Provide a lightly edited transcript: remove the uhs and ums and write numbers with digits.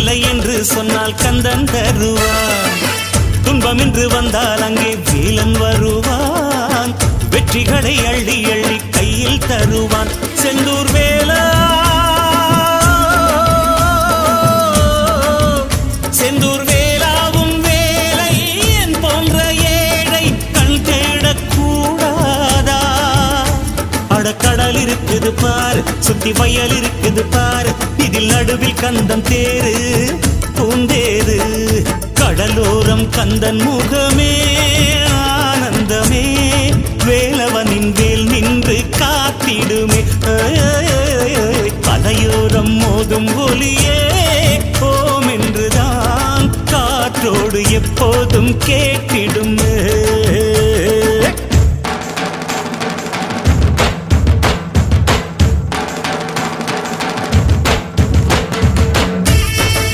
இல்லை என்று சொன்னால் கந்தன் தருவான். துன்பம் என்று வந்தால் அங்கே வேலன் வருவான். வெற்றிகளை அள்ளி அள்ளி கையில் தருவான். செந்தூர் வேலா, செந்தூர் வேலாவும் வேலை என் போன்ற ஏழை கண் தேடக்கூடாதா? அடக்கடல் இருக்குது பாரு, சுத்தி வயல் இருக்குது பாரு, இதில் நடுவில் கந்தன் தேரு பூந்தேரு. கடலோரம் கந்தன் முகமே ஆனந்தமே, வேலவனின் வேல் நின்று காத்திடுமே. கலையோரம் மோதும் ஒலியே ஓம் என்றுதான் காற்றோடு எப்போதும் கேட்க